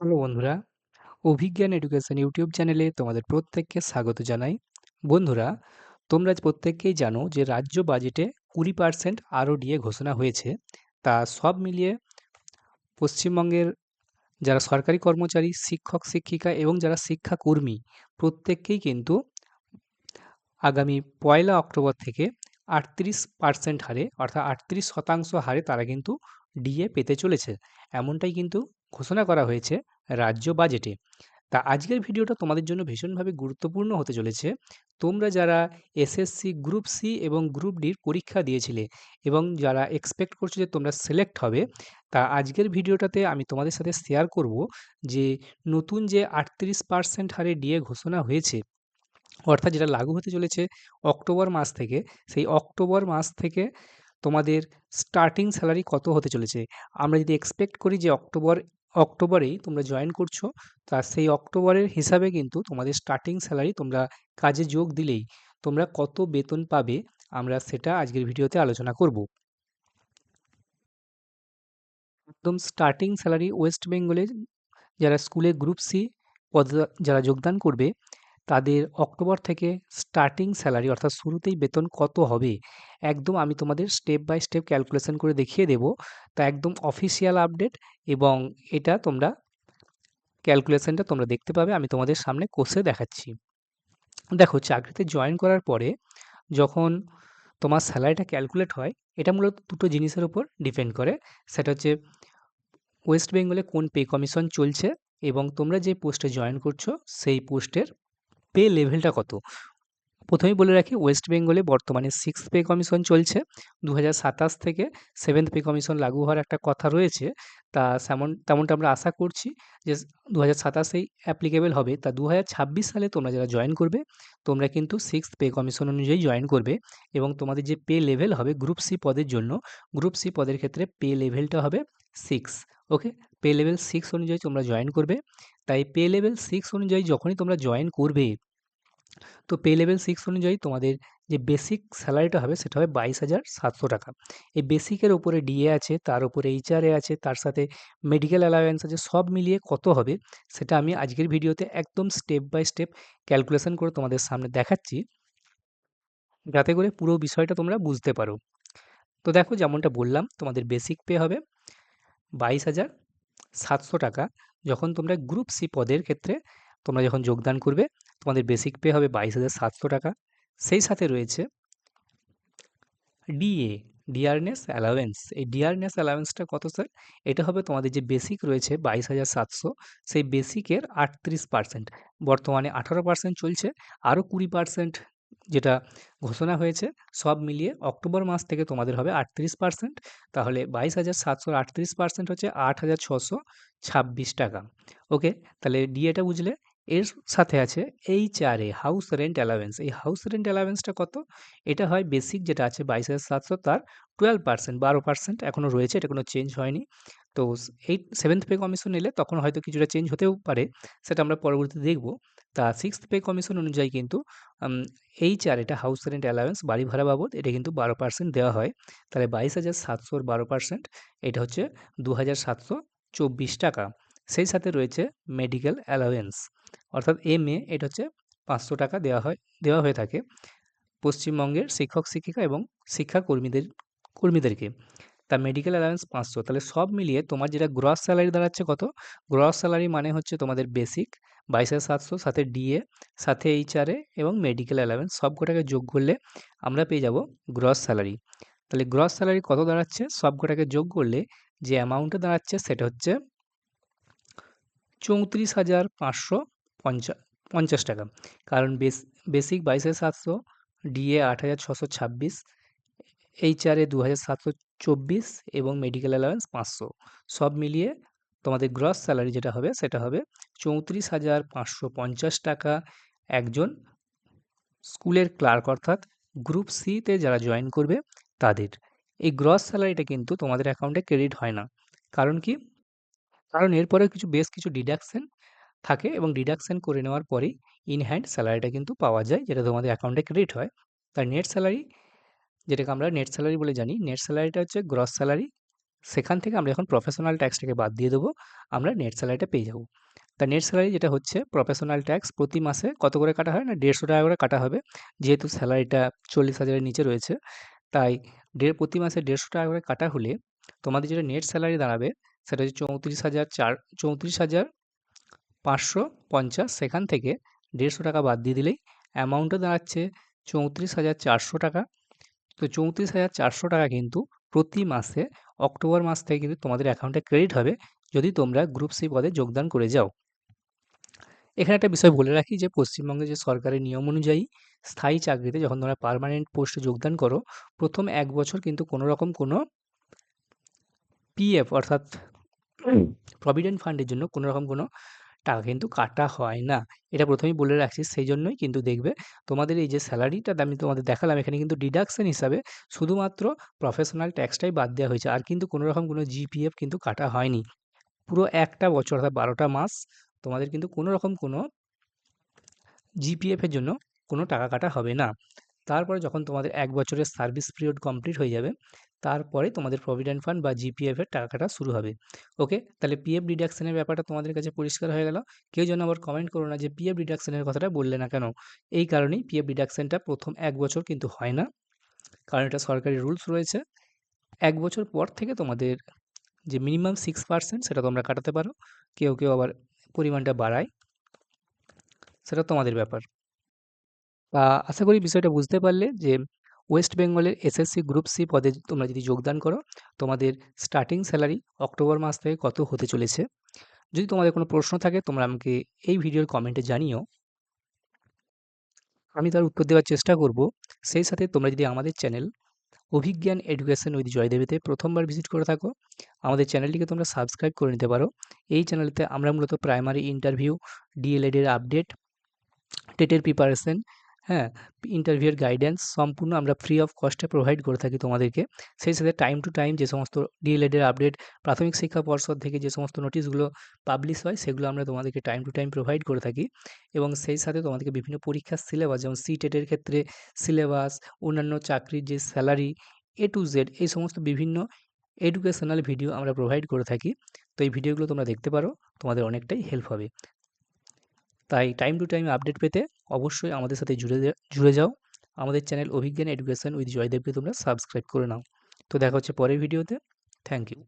Hello বন্ধুরা, অভিজ্ঞান education YouTube চ্যানেলে তোমাদের প্রত্যেককে স্বাগত জানাই। বন্ধুরা, তোমরা প্রত্যেকেই জানো যে রাজ্য বাজেটে 20% আরও ঘোষণা হয়েছে। তা সব মিলিয়ে পশ্চিমবঙ্গের যারা সরকারি কর্মচারী, শিক্ষক শিক্ষিকা এবং যারা শিক্ষাকর্মী প্রত্যেককেই কিন্তু আগামী 1লা অক্টোবর থেকে 38% হারে অর্থাৎ 38% হারে তারা কিন্তু ডিএ পেতে চলেছে। এমনটাই কিন্তু ঘোষণা করা হয়েছে রাজ্য বাজেটে। তা আজকের ভিডিওটা তোমাদের জন্য ভীষণভাবে গুরুত্বপূর্ণ হতে চলেছে। তোমরা যারা এসএসসি গ্রুপ সি এবং গ্রুপ ডির পরীক্ষা দিয়েছিলে এবং যারা এক্সপেক্ট করছো যে তোমরা সিলেক্ট হবে, তা আজকের ভিডিওটাতে আমি তোমাদের সাথে শেয়ার করব যে নতুন যে 38% হারে ডিএ ঘোষণা হয়েছে, অর্থাৎ যেটা লাগু হতে চলেছে অক্টোবর মাস থেকে, সেই অক্টোবর মাস থেকে তোমাদের স্টার্টিং স্যালারি কত হতে চলেছে। আমরা যদি এক্সপেক্ট করি যে অক্টোবরেই তোমরা জয়েন করছো, তা সেই অক্টোবরের হিসাবে কিন্তু তোমাদের স্টার্টিং স্যালারি তোমরা কাজে যোগ দিলেই তোমরা কত বেতন পাবে, আমরা সেটা আজকের ভিডিওতে আলোচনা করব। একদম স্টার্টিং স্যালারি ওয়েস্ট বেঙ্গলে যারা স্কুলে গ্রুপ সি পদে যারা যোগদান করবে, তাদের অক্টোবর থেকে স্টার্টিং স্যালারি অর্থাৎ শুরুতেই বেতন কত হবে, একদম আমি তোমাদের স্টেপ বাই স্টেপ ক্যালকুলেশন করে দেখিয়ে দেব। তা একদম অফিসিয়াল আপডেট, এবং এটা তোমরা ক্যালকুলেশনটা তোমরা দেখতে পাবে, আমি তোমাদের সামনে কষে দেখাচ্ছি। দেখো, চাকরিতে জয়েন করার পরে যখন তোমার স্যালারিটা ক্যালকুলেট হয়, এটা মূলত দুটো জিনিসের উপর ডিপেন্ড করে। সেটা হচ্ছে ওয়েস্ট বেঙ্গলে কোন পে কমিশন চলছে এবং তোমরা যে পোস্টে জয়েন করছো সেই পোস্টের পে লেভেলটা কত। প্রথমেই বলে রাখি, ওয়েস্ট বেঙ্গলে বর্তমানে 6th পে কমিশন চলছে। 2027 থেকে 7th পে কমিশন লাগু হওয়ার একটা কথা রয়েছে। তা তেমনটা আমরা আশা করছি যে 2027 অ্যাপ্লিকেবল হবে। তা 2026 সালে তোমরা যারা জয়েন করবে, তোমরা কিন্তু 6th পে কমিশন অনুযায়ী জয়েন করবে এবং তোমাদের যে পে লেভেল হবে গ্রুপ সি পদের জন্য, গ্রুপ সি পদের ক্ষেত্রে পে লেভেলটা হবে 6। ওকে? পে লেভেল 6 অনুযায়ী তোমরা জয়েন করবে। তাই পে লেভেল 6 অনুযায়ী যখনই তোমরা জয়েন করবে, তো পে লেভেল 6 অনুযায়ী তোমাদের যে বেসিক স্যালারিটা হবে সেটা হবে 22,700 টাকা। এই বেসিকের উপরে ডিএ আছে, তার উপরে এইচআরএ আছে, তার সাথে মেডিকেল অ্যালাওয়েন্স আছে, সব মিলিয়ে কত হবে সেটা আমি আজকের ভিডিওতে একদম স্টেপ বাই স্টেপ ক্যালকুলেশন করে তোমাদের সামনে দেখাচ্ছি, যাতে করে পুরো বিষয়টা তোমরা বুঝতে পারো। তো দেখো, যেমনটা বললাম, তোমাদের বেসিক পে হবে 22,700 টাকা। যখন তোমরা গ্রুপ সি পদের ক্ষেত্রে তোমরা যখন যোগদান করবে, তোমাদের বেসিক পে হবে 22,700 টাকা। সেই সাথে রয়েছে ডিএ, ডিয়ারনেস অ্যালাওয়েন্স। এই ডিয়ারনেস অ্যালাওয়েন্সটা কত স্যার? এটা হবে তোমাদের যে বেসিক রয়েছে 22,700, সেই বেসিকের 38%। বর্তমানে 18% চলছে, আরও 20% যেটা ঘোষণা হয়েছে, সব মিলিয়ে অক্টোবর মাস থেকে তোমাদের হবে 38%। তাহলে 22,700 38% হচ্ছে 8,626 টাকা। ওকে? তাহলে ডিএটা বুঝলে। এর সাথে আছে এইচআরএ, হাউস রেন্ট অ্যালাওয়েন্স। এই হাউস রেন্ট অ্যালাওয়েন্সটা কত? এটা হয় বেসিক যেটা আছে 22,700, তার 12%, 12% এখনও রয়েছে, এটা কোনো চেঞ্জ হয়নি। তো এই 7th পে কমিশন এলে তখন হয়তো কিছুটা চেঞ্জ হতেও পারে, সেটা আমরা পরবর্তীতে দেখব। তা 6th পে কমিশন অনুযায়ী কিন্তু এইচআর, এটা হাউস রেন্ট অ্যালাওয়েন্স, বাড়ি ভাড়া বাবদ এটা কিন্তু 12% দেওয়া হয়। তাহলে 22,700 12%, এটা হচ্ছে 2,724 টাকা। সেই সাথে রয়েছে মেডিকেল অ্যালাওয়েন্স, অর্থাৎ এমএ, এটা হচ্ছে 500 টাকা দেওয়া হয়ে থাকে পশ্চিমবঙ্গের শিক্ষক শিক্ষিকা এবং কর্মীদেরকে। তা মেডিকেল অ্যালাওয়েন্স 500। তাহলে সব মিলিয়ে তোমার যেটা গ্রস স্যালারি দাঁড়াচ্ছে কত? গ্রস স্যালারি মানে হচ্ছে তোমাদের বেসিক 22,700, সাথে ডিএ, সাথে এইচআরএ এবং মেডিকেল অ্যালাওয়েন্স সব কটাকে যোগ করলে আমরা পেয়ে যাব গ্রস স্যালারি। তাহলে গ্রস স্যালারি কত দাঁড়াচ্ছে? সব কটাকে যোগ করলে যে অ্যামাউন্টটা দাঁড়াচ্ছে সেটা হচ্ছে 34,550 টাকা। কারণ বেসিক 22,700, ডিএ 8,626, এইচআরএ 2,724 এবং মেডিকেল অ্যালাওয়েন্স 500, সব মিলিয়ে তোমাদের গ্রস স্যালারি যেটা হবে সেটা হবে 34,550 টাকা একজন স্কুলের ক্লার্ক, অর্থাৎ গ্রুপ সিতে যারা জয়েন করবে তাদের। এই গ্রস স্যালারিটা কিন্তু তোমাদের অ্যাকাউন্টে ক্রেডিট হয় না। কারণ কি? কারণ এরপরে বেশ কিছু ডিডাকশন থাকে এবং ডিডাকশন করে নেওয়ার পরেই ইন হ্যান্ড স্যালারিটা কিন্তু পাওয়া যায়, যেটা তোমাদের অ্যাকাউন্টে ক্রেডিট হয়। তার নেট স্যালারি, যেটাকে আমরা নেট স্যালারি বলে জানি, নেট স্যালারিটা হচ্ছে গ্রস স্যালারি সেখান থেকে আমরা এখন প্রফেশনাল ট্যাক্সটাকে বাদ দিয়ে দেবো, আমরা নেট স্যালারিটা পেয়ে যাবো। তা নেট স্যালারি যেটা হচ্ছে প্রফেশনাল ট্যাক্স প্রতি মাসে কত করে কাটা হয় না 150 টাকা করে কাটা হবে। যেহেতু স্যালারিটা 40,000-এর নিচে রয়েছে, তাই প্রতি মাসে 150 টাকা করে কাটা হলে তোমাদের যেটা নেট স্যালারি দাঁড়াবে সেটা হচ্ছে 34,550। সেখান থেকে 150 টাকা বাদ দিয়ে দিলেই অ্যামাউন্টটা দাঁড়াচ্ছে 34,400 টাকা। তো 34,400 টাকা কিন্তু প্রতি মাসে অক্টোবর মাস থেকে কিন্তু তোমাদের অ্যাকাউন্টে ক্রেডিট হবে, যদি তোমরা গ্রুপ সি পদে যোগদান করে যাও। এখানে একটা বিষয় বলে রাখি যে পশ্চিমবঙ্গে যে সরকারের নিয়ম অনুযায়ী স্থায়ী চাকরিতে যখন তোমরা পার্মানেন্ট পোস্টে যোগদান করো, প্রথম 1 বছর কিন্তু কোনো রকম কোনো পিএফ অর্থাৎ প্রভিডেন্ট ফান্ডের জন্য কোনো রকম কোনো টাকা কিন্তু কাটা হয় না। এটা প্রথমেই বলে রাখছি। সেইজন্যই কিন্তু দেখবে তোমাদের এই যে স্যালারিটা আমি তোমাদের দেখালাম, এখানে কিন্তু ডিডাকশন হিসাবে শুধুমাত্র প্রফেশনাল ট্যাক্সটাই বাদ দেওয়া হয়েছে। আর কিন্তু কোনো রকম কোনো জিপিএফ কিন্তু কাটা হয়নি। পুরো একটা বছর অর্থাৎ 12 টা মাস তোমাদের কিন্তু কোনো রকম কোনো জিপিএফ এর জন্য কোনো টাকা কাটা হবে না। তারপরে যখন তোমাদের 1 বছরের সার্ভিস পিরিয়ড কমপ্লিট হয়ে যাবে, তারপরে তোমাদের প্রভিডেন্ট ফান্ড বা জিপিএফ এর টাকা কাটা শুরু হবে। ওকে? তাহলে পিএফ ডিডাকশনের ব্যাপারটা তোমাদের কাছে পরিষ্কার হয়ে গেল। কেউ যেন আবার কমেন্ট করো না যে পিএফ ডিডাকশনের কথাটা বললে না কেন? এই কারণেই পিএফ ডিডাকশনটা প্রথম 1 বছর কিন্তু হয় না। কারণ এটা সরকারি রুলস রয়েছে। 1 বছর পর থেকে তোমাদের যে মিনিমাম 6% সেটা তোমরা কাটাতে পারো। কেউ আবার পরিমাণটা বাড়ায়। সেটা তোমাদের ব্যাপার। আশা করি বিষয়টা বুঝতে পারলে যে ওয়েস্ট বেঙ্গলের এসএসসি গ্রুপ সি পদে তোমরা যদি যোগদান করো, তোমাদের স্টার্টিং স্যালারি অক্টোবর মাস থেকে কত হতে চলেছে। যদি তোমাদের কোনো প্রশ্ন থাকে তোমরা আমাকে এই ভিডিওর কমেন্টে জানিও। আমি তার উত্তর দেওয়ার চেষ্টা করব। সেই সাথে তোমরা যদি আমাদের চ্যানেল অভিজ্ঞান এডুকেশন উইথ জয়দেবেতে প্রথমবার ভিজিট করে থাকো, আমাদের চ্যানেলটিকে তোমরা সাবস্ক্রাইব করে নিতে পারো। এই চ্যানেলেতে আমরা মূলত প্রাইমারি ইন্টারভিউ, ডিএলএড এর আপডেট, টেটের প্রিপারেশন, হ্যাঁ, ইন্টারভিউয়ের গাইডেন্স সম্পূর্ণ আমরা ফ্রি অফ কস্টে প্রোভাইড করে থাকি তোমাদেরকে। সেই সাথে টাইম টু টাইম যে সমস্ত ডিএলএড এর আপডেট, প্রাথমিক শিক্ষা পর্ষদ থেকে যে সমস্ত নোটিশগুলো পাবলিশ হয় সেগুলো আমরা তোমাদেরকে টাইম টু টাইম প্রোভাইড করে থাকি। এবং সেই সাথে তোমাদেরকে বিভিন্ন পরীক্ষার সিলেবাস যেমন সি-টেটের ক্ষেত্রে সিলেবাস, অন্যান্য চাকরির যে স্যালারি A to Z এই সমস্ত বিভিন্ন এডুকেশনাল ভিডিও আমরা প্রোভাইড করে থাকি। তো এই ভিডিওগুলো তোমরা দেখতে পারো, তোমাদের অনেকটাই হেল্প হবে। তাই টাইম টু টাইম আপডেট পেতে অবশ্যই আমাদের সাথে জুড়ে যাও। আমাদের চ্যানেল অভিজ্ঞান এডুকেশন উইথ জয়দেবকে তোমরা সাবস্ক্রাইব করে নাও। তো দেখা হচ্ছে পরের ভিডিওতে। Thank you.